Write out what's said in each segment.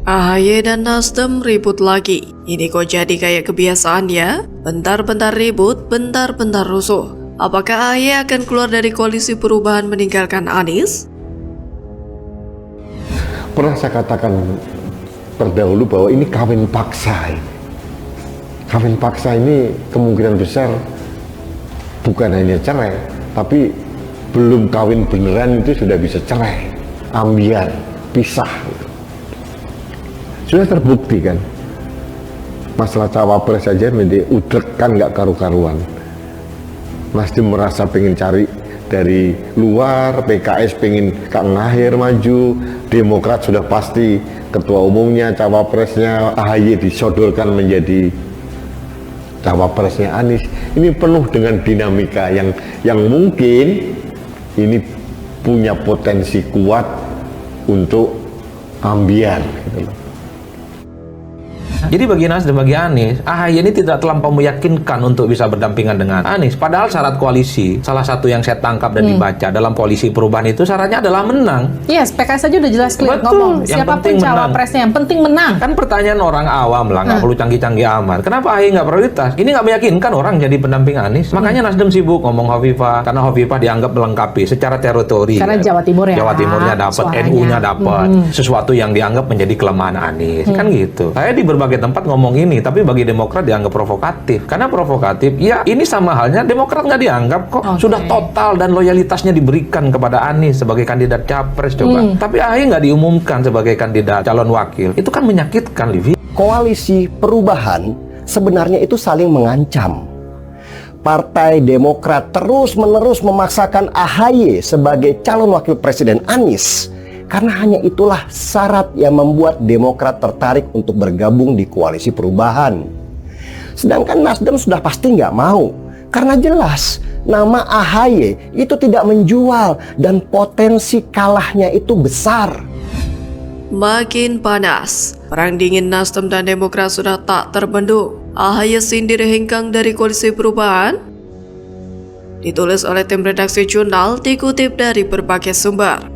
AHY dan Nasdem ribut lagi. Ini kok jadi kayak kebiasaan ya? Bentar-bentar ribut, bentar-bentar rusuh. Apakah AHY akan keluar dari koalisi perubahan meninggalkan Anies? Pernah saya katakan terdahulu bahwa ini kawin paksa. Kawin paksa ini kemungkinan besar bukan hanya cerai, tapi belum kawin beneran itu sudah bisa cerai, ambiar, pisah. Sudah terbukti kan, masalah cawapres saja menjadi udrek kan nggak karu-karuan. Nasdem merasa pengen cari dari luar, PKS pengen Kang Nahir maju, Demokrat sudah pasti ketua umumnya, cawapresnya AHY disodorkan menjadi cawapresnya Anies. Ini penuh dengan dinamika yang mungkin ini punya potensi kuat untuk ambiar gitu loh. Jadi bagi Nasdem, bagi Anies, AHY ini tidak terlampau meyakinkan untuk bisa berdampingan dengan Anies. Padahal syarat koalisi, salah satu yang saya tangkap dan dibaca dalam koalisi perubahan itu syaratnya adalah menang. Yes, PKS saja udah jelas clear ngomong. Siapapun cawapresnya, yang penting menang. Kan pertanyaan orang awam lah, nggak perlu canggih-canggih amat. Kenapa AHY nggak prioritas? Ini nggak meyakinkan orang jadi pendamping Anies. Makanya Nasdem sibuk ngomong Hovifah, karena Hovifah dianggap melengkapi secara teritori. Karena Jawa Timur ya. Jawa Timurnya dapat, NU-nya dapat, sesuatu yang dianggap menjadi kelemahan Anies. Kan gitu. Saya di berbagai tempat ngomong ini, tapi bagi Demokrat dianggap provokatif. Karena provokatif, ya ini sama halnya Demokrat nggak dianggap kok. Sudah total dan loyalitasnya diberikan kepada Anies sebagai kandidat capres coba. Tapi AHY nggak diumumkan sebagai kandidat calon wakil. Itu kan menyakitkan, Livi. Koalisi perubahan sebenarnya itu saling mengancam. Partai Demokrat terus-menerus memaksakan AHY sebagai calon wakil presiden Anies. Karena hanya itulah syarat yang membuat Demokrat tertarik untuk bergabung di koalisi perubahan. Sedangkan Nasdem sudah pasti nggak mau. Karena jelas nama AHY itu tidak menjual dan potensi kalahnya itu besar. Makin panas, perang dingin Nasdem dan Demokrat sudah tak terbendung. AHY sindir hengkang dari koalisi perubahan. Ditulis oleh tim redaksi jurnal, dikutip dari berbagai sumber.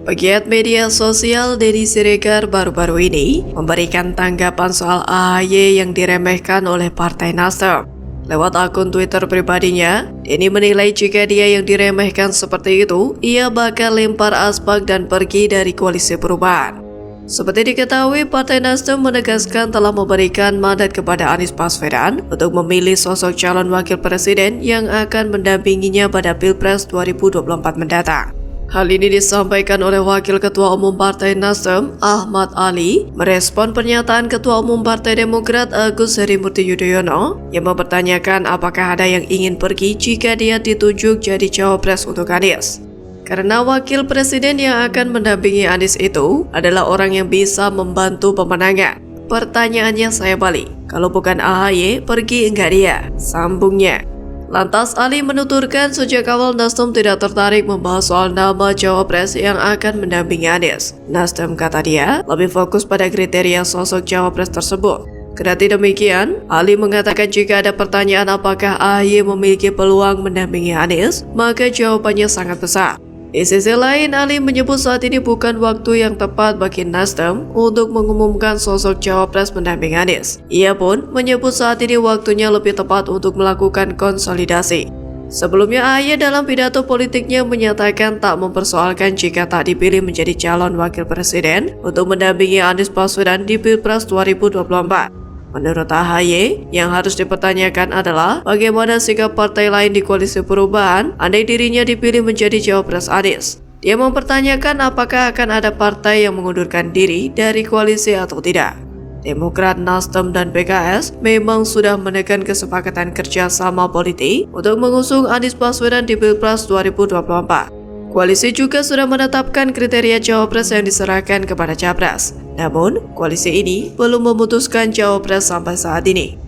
Pegiat media sosial Deddy Siregar baru-baru ini memberikan tanggapan soal AHY yang diremehkan oleh Partai Nasdem. Lewat akun Twitter pribadinya, Denny menilai jika dia yang diremehkan seperti itu, ia bakal lempar asbak dan pergi dari koalisi perubahan. Seperti diketahui, Partai Nasdem menegaskan telah memberikan mandat kepada Anies Baswedan untuk memilih sosok calon wakil presiden yang akan mendampinginya pada Pilpres 2024 mendatang. Hal ini disampaikan oleh Wakil Ketua Umum Partai Nasdem, Ahmad Ali, merespon pernyataan Ketua Umum Partai Demokrat Agus Harimurti Yudhoyono yang mempertanyakan apakah ada yang ingin pergi jika dia ditunjuk jadi cawapres untuk Anies. Karena wakil presiden yang akan mendampingi Anies itu adalah orang yang bisa membantu pemenangan. Pertanyaannya saya balik, kalau bukan AHY, pergi enggak dia? Sambungnya. Lantas Ali menuturkan sejak awal Nasdem tidak tertarik membahas soal nama cawapres yang akan mendampingi Anies. Nasdem, kata dia, lebih fokus pada kriteria sosok cawapres tersebut. Kendati demikian, Ali mengatakan jika ada pertanyaan apakah AHY memiliki peluang mendampingi Anies, maka jawabannya sangat besar. Di sisi lain, Ali menyebut saat ini bukan waktu yang tepat bagi Nasdem untuk mengumumkan sosok cawapres pendamping Anies. Ia pun menyebut saat ini waktunya lebih tepat untuk melakukan konsolidasi. Sebelumnya, AHY dalam pidato politiknya menyatakan tak mempersoalkan jika tak dipilih menjadi calon wakil presiden untuk mendampingi Anies Baswedan di Pilpres 2024. Menurut AHY, yang harus dipertanyakan adalah bagaimana sikap partai lain di koalisi perubahan andai dirinya dipilih menjadi cawapres Anies. Dia mempertanyakan apakah akan ada partai yang mengundurkan diri dari koalisi atau tidak. Demokrat, Nasdem, dan PKS memang sudah menekan kesepakatan kerjasama politik untuk mengusung Anies Baswedan di Pilpres 2024. Koalisi juga sudah menetapkan kriteria cawapres yang diserahkan kepada capres. Namun, koalisi ini belum memutuskan cawapres sampai saat ini.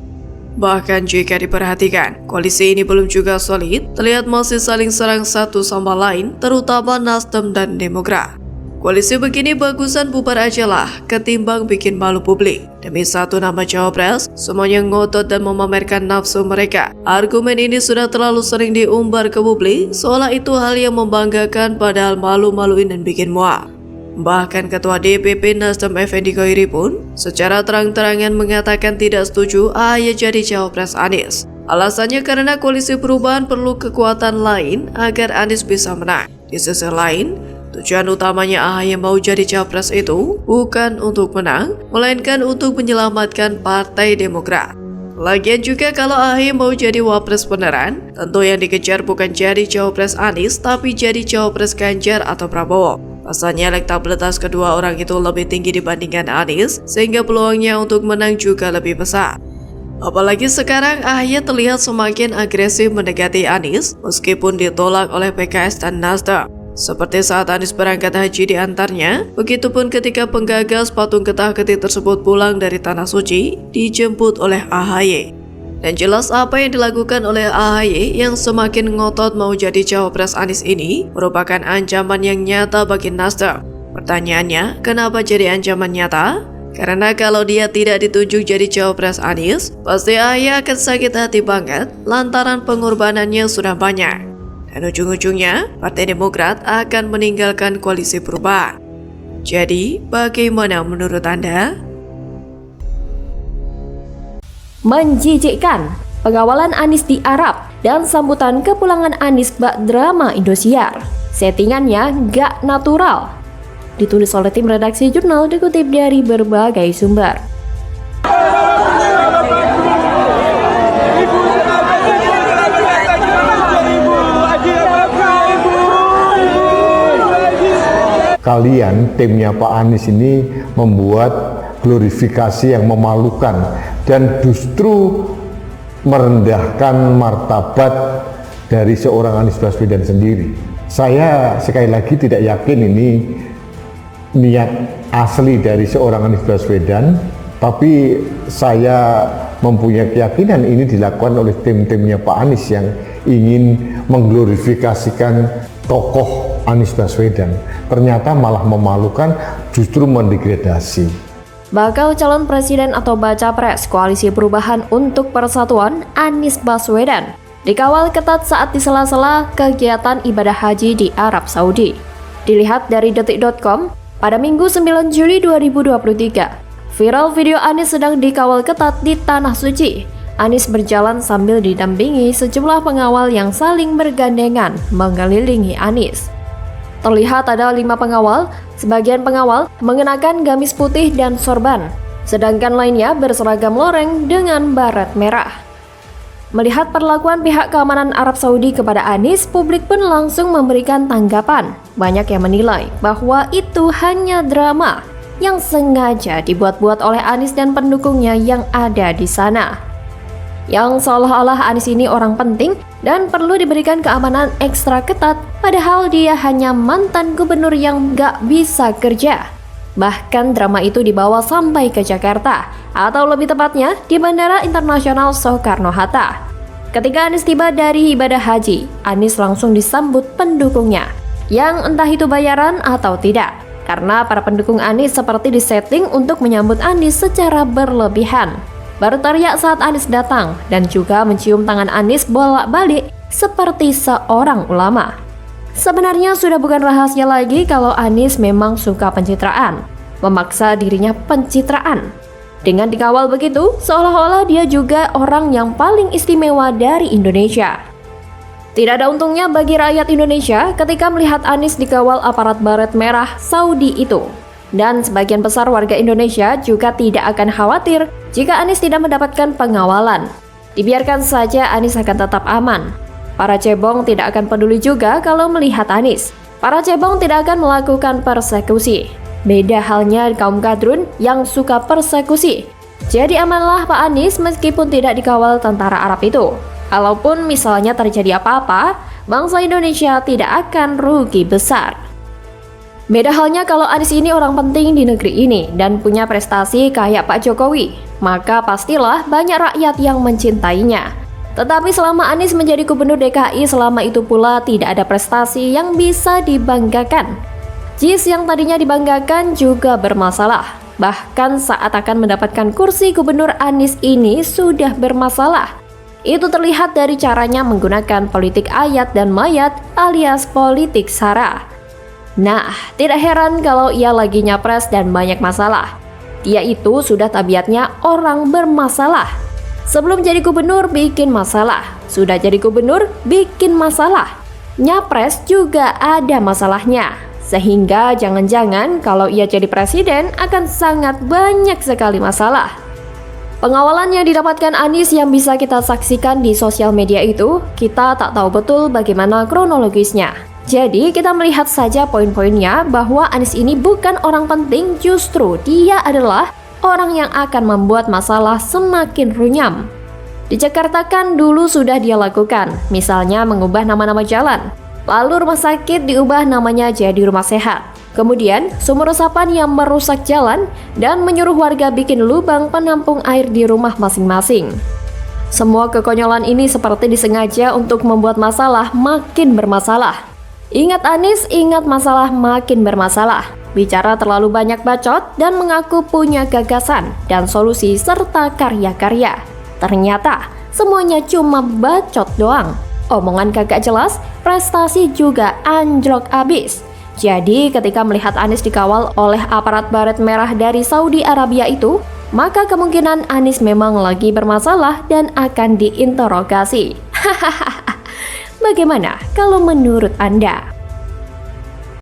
Bahkan jika diperhatikan, koalisi ini belum juga solid, terlihat masih saling serang satu sama lain, terutama Nasdem dan Demokrat. Koalisi begini bagusan bubar aja lah, ketimbang bikin malu publik. Demi satu nama cawapres, semuanya ngotot dan memamerkan nafsu mereka. Argumen ini sudah terlalu sering diumbar ke publik, seolah itu hal yang membanggakan padahal malu-maluin dan bikin mual. Bahkan Ketua DPP Nasdem Effendi Khairi pun secara terang-terangan mengatakan tidak setuju AHY jadi cawapres Anies. Alasannya karena koalisi perubahan perlu kekuatan lain agar Anies bisa menang. Di sisi lain, tujuan utamanya AHY mau jadi cawapres itu bukan untuk menang, melainkan untuk menyelamatkan Partai Demokrat. Lagian juga kalau AHY mau jadi wapres beneran, tentu yang dikejar bukan jadi cawapres Anies, tapi jadi cawapres Ganjar atau Prabowo. Pasalnya elektabilitas kedua orang itu lebih tinggi dibandingkan Anies, sehingga peluangnya untuk menang juga lebih besar. Apalagi sekarang AHY terlihat semakin agresif mendekati Anies, meskipun ditolak oleh PKS dan Nasdem. Seperti saat Anies berangkat haji diantarnya, begitupun ketika penggagas patung ketak-ketik tersebut pulang dari Tanah Suci, dijemput oleh AHY. Dan jelas apa yang dilakukan oleh AHY yang semakin ngotot mau jadi cawapres Anies ini merupakan ancaman yang nyata bagi Nasdem. Pertanyaannya, kenapa jadi ancaman nyata? Karena kalau dia tidak ditunjuk jadi cawapres Anies, pasti AHY akan sakit hati banget lantaran pengorbanannya sudah banyak. Dan ujung-ujungnya, Partai Demokrat akan meninggalkan koalisi perubahan. Jadi, bagaimana menurut Anda? Menjijikkan, pengawalan Anies di Arab dan sambutan kepulangan Anies bak drama Indosiar. Settingannya gak natural. Ditulis oleh tim redaksi jurnal dikutip dari berbagai sumber. Kalian, timnya Pak Anies ini membuat glorifikasi yang memalukan dan justru merendahkan martabat dari seorang Anies Baswedan sendiri. Saya sekali lagi tidak yakin ini niat asli dari seorang Anies Baswedan, tapi saya mempunyai keyakinan ini dilakukan oleh tim-timnya Pak Anies yang ingin mengglorifikasikan tokoh Anies Baswedan. Ternyata malah memalukan, justru mendegradasi. Bakal calon presiden atau baca pres Koalisi Perubahan untuk Persatuan Anies Baswedan dikawal ketat saat di sela-sela kegiatan ibadah haji di Arab Saudi. Dilihat dari detik.com, pada Minggu 9 Juli 2023, viral video Anies sedang dikawal ketat di Tanah Suci. Anies berjalan sambil didampingi sejumlah pengawal yang saling bergandengan mengelilingi Anies. Terlihat ada 5 pengawal, sebagian pengawal mengenakan gamis putih dan sorban, sedangkan lainnya berseragam loreng dengan baret merah. Melihat perlakuan pihak keamanan Arab Saudi kepada Anies, publik pun langsung memberikan tanggapan. Banyak yang menilai bahwa itu hanya drama yang sengaja dibuat-buat oleh Anies dan pendukungnya yang ada di sana. Yang seolah-olah Anies ini orang penting dan perlu diberikan keamanan ekstra ketat, padahal dia hanya mantan gubernur yang gak bisa kerja. Bahkan drama itu dibawa sampai ke Jakarta, atau lebih tepatnya di Bandara Internasional Soekarno-Hatta. Ketika Anies tiba dari ibadah haji, Anies langsung disambut pendukungnya, yang entah itu bayaran atau tidak, karena para pendukung Anies seperti disetting untuk menyambut Anies secara berlebihan. Berteriak saat Anies datang dan juga mencium tangan Anies bolak-balik seperti seorang ulama. Sebenarnya sudah bukan rahasia lagi kalau Anies memang suka pencitraan, memaksa dirinya pencitraan. Dengan dikawal begitu, seolah-olah dia juga orang yang paling istimewa dari Indonesia. Tidak ada untungnya bagi rakyat Indonesia ketika melihat Anies dikawal aparat baret merah Saudi itu. Dan sebagian besar warga Indonesia juga tidak akan khawatir jika Anies tidak mendapatkan pengawalan. Dibiarkan saja Anies akan tetap aman. Para cebong tidak akan peduli juga kalau melihat Anies. Para cebong tidak akan melakukan persekusi. Beda halnya kaum kadrun yang suka persekusi. Jadi amanlah Pak Anies meskipun tidak dikawal tentara Arab itu. Kalaupun misalnya terjadi apa-apa, bangsa Indonesia tidak akan rugi besar. Beda halnya kalau Anies ini orang penting di negeri ini dan punya prestasi kayak Pak Jokowi, maka pastilah banyak rakyat yang mencintainya. Tetapi selama Anies menjadi gubernur DKI, selama itu pula tidak ada prestasi yang bisa dibanggakan. JIS yang tadinya dibanggakan juga bermasalah. Bahkan saat akan mendapatkan kursi gubernur, Anies ini sudah bermasalah. Itu terlihat dari caranya menggunakan politik ayat dan mayat alias politik SARA. Nah, tidak heran kalau ia lagi nyapres dan banyak masalah. Dia itu sudah tabiatnya orang bermasalah. Sebelum jadi gubernur bikin masalah, sudah jadi gubernur bikin masalah. Nyapres juga ada masalahnya. Sehingga jangan-jangan kalau ia jadi presiden akan sangat banyak sekali masalah. Pengawalan yang didapatkan Anies yang bisa kita saksikan di sosial media itu, kita tak tahu betul bagaimana kronologisnya. Jadi kita melihat saja poin-poinnya bahwa Anies ini bukan orang penting, justru dia adalah orang yang akan membuat masalah semakin runyam. Di Jakarta kan dulu sudah dia lakukan, misalnya mengubah nama-nama jalan. Lalu rumah sakit diubah namanya jadi rumah sehat. Kemudian sumur resapan yang merusak jalan dan menyuruh warga bikin lubang penampung air di rumah masing-masing. Semua kekonyolan ini seperti disengaja untuk membuat masalah makin bermasalah. Ingat Anies, ingat masalah makin bermasalah. Bicara terlalu banyak bacot dan mengaku punya gagasan dan solusi serta karya-karya. Ternyata semuanya cuma bacot doang. Omongan kagak jelas, prestasi juga anjlok abis. Jadi ketika melihat Anies dikawal oleh aparat baret merah dari Saudi Arabia itu, maka kemungkinan Anies memang lagi bermasalah dan akan diinterogasi. Hahaha. Bagaimana kalau menurut Anda?